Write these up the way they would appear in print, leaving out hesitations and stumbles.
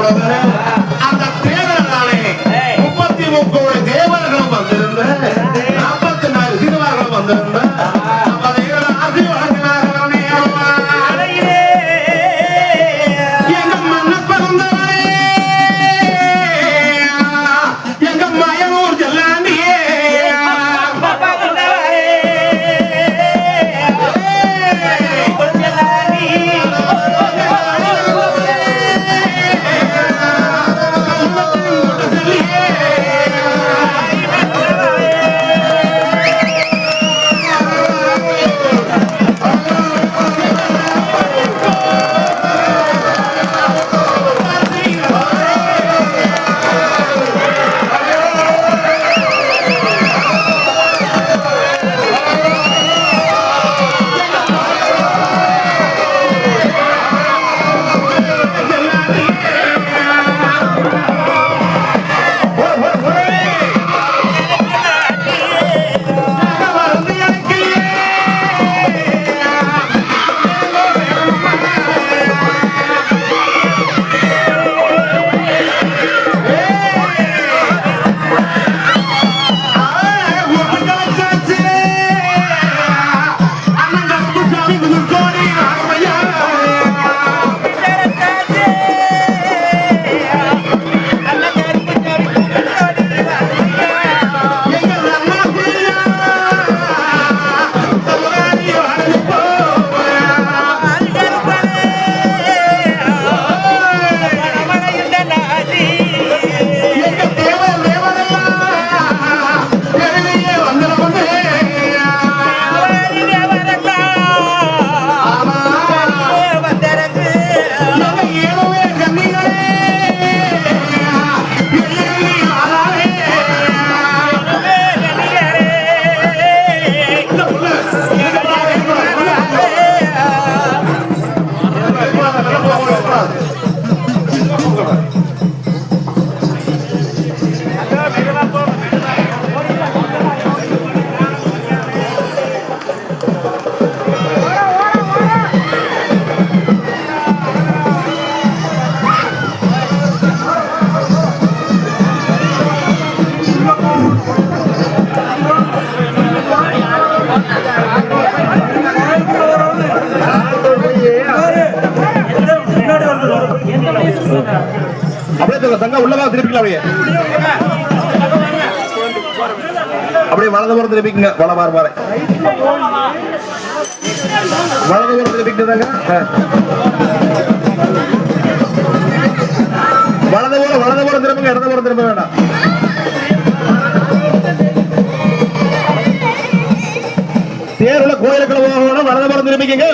அந்த தேவர்களாலே 33 தேவர்களும் வந்திருந்த 44 சிறுவர்களும் வந்திருந்த ஆசி வழங்கினார்களே எங்க மன்னப்ப வந்தவரே எங்க மயனூர் செல்லாண்டியே தங்க உள்ளவா திருப்பிக்கலாம் அப்படியே வலதுபுறம் திருப்பிங்க வலதுபுறம் திருப்பிக்கிட்டாங்க வலதுபுறம் திரும்புங்க இடதுபுறம் திரும்ப வேண்டாம் தேர்வுல கோயிலுக்குள்ள போகணும் வலதுபுறம் திரும்பிக்கங்க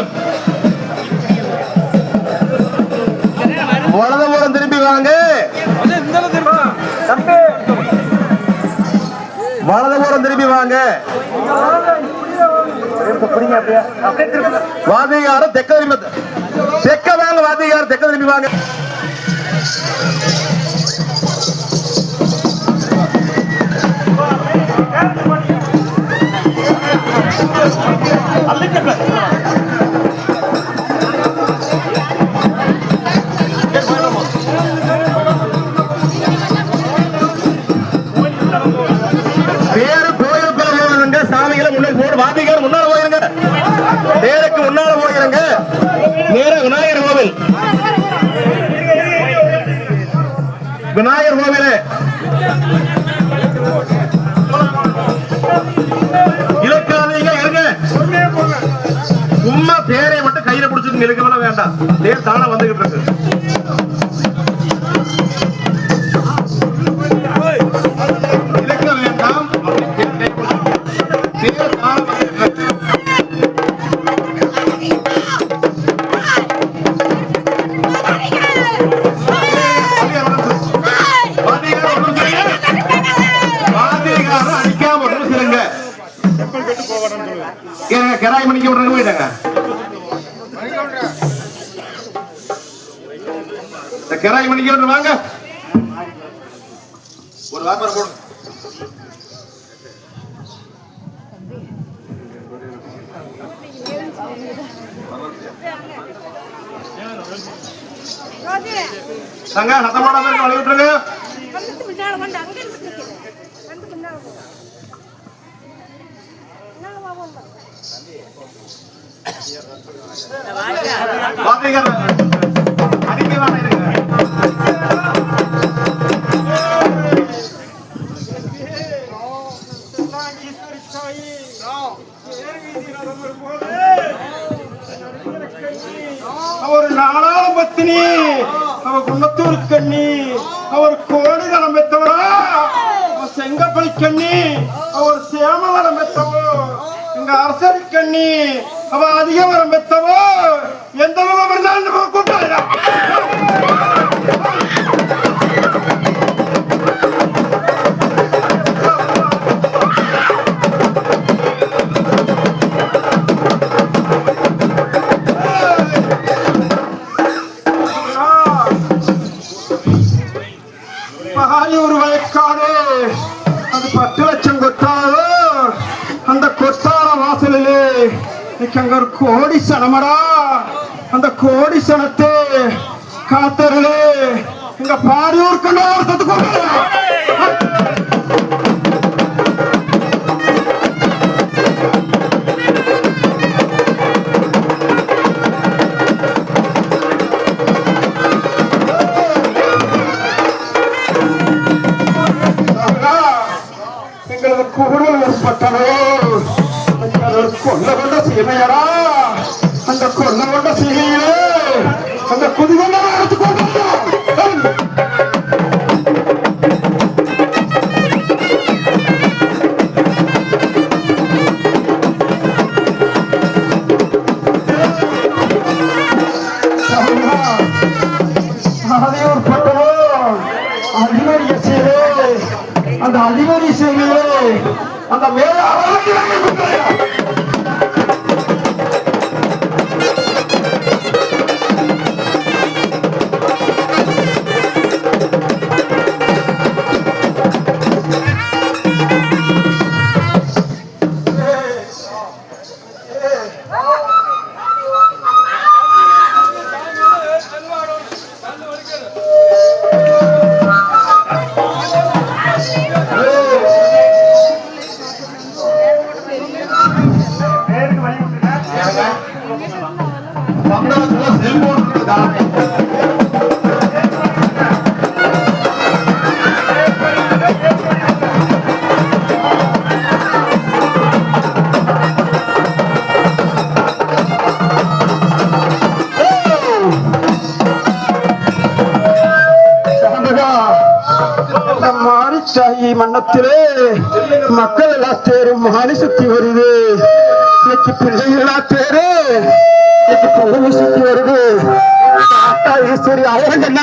வலதுபுறம் திரும்பி வாங்க வலதுபுறம் திரும்பி வாங்க வாதிகாரம் தெக்க திரும்பி தெக்க வாங்க வாதிகாரம் தெக்க திரும்பி வாங்க தேருக்கு முன்னால போயிருங்க நேர விநாயகர் கோவில் விநாயகர் கோவிலே இலக்காதீங்க இருங்க சும்மா தேரை மட்டும் கையில பிடிச்சிட்டு இழுக்க வேண்டாம் தேர் தானே வந்துகிட்டு இருக்கு இலக்க வேண்டாம் தேர் தானே கராய் மணிக்கு விடுறாங்க போயிட்டாங்க கராய் மணிக்கு விடுற வாங்க ஒரு வியாபாரம் போடுங்க தங்க சத்தம் போடாம இருக்க வழி விட்டுருங்க. வாத்தியார் அடிக்க வேணாம் இருங்க. அவர் நாளால பத்தினி, அவர் குன்னத்தூர் கண்ணி, அவர் கோடி தனம் பெற்றவரா, அவர் செங்கப்பளி கண்ணி, அவர் சேமவரம் பெற்றவோ, எங்க அரசரி கண்ணி, அவ அதிக வரம் பெற்றவோ, எந்த விதம் இருந்தாலும் கூப்பிடா. ஒரு வயக்காடு அது 10 லட்சம் கொட்டாது. அந்த கொட்டார வாசலிலே அங்க ஒரு கோடி சனமடா. அந்த கோடி சனத்தை காத்தருளே எங்க பாரியூர் கண்ட கொல்ல கொண்ட சீமையடா. அந்த கொல்ல கொண்ட சீமையிலே அந்த குதிகொண்ட அதிகூர் பட்டணோ அதிகாரிய சேவை. அந்த அதிகாரி சேவையிலே அந்த மேல மன்னத்திலே மக்கள் எல்லாம் தேரும் மாறி சுத்தி வருது. இன்னைக்கு பிள்ளைகளா தேரு, இன்னைக்கு பொண்ணு சுத்தி வருது. ஈஸ்வரி அவங்க என்ன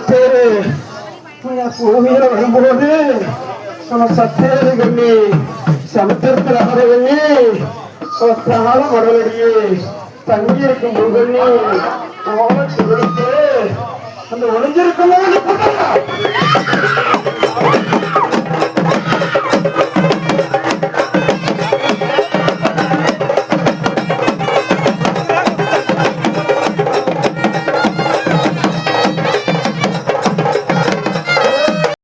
பேரு பூமியில வரும்போது நம்ம சத்தேரு கண்ணி சமுத்திரத்தில் அமர கண்ணி தாள மடலடியே தங்கி இருக்கும் முருகண்ணி அந்த ஒளிஞ்சிருக்கும்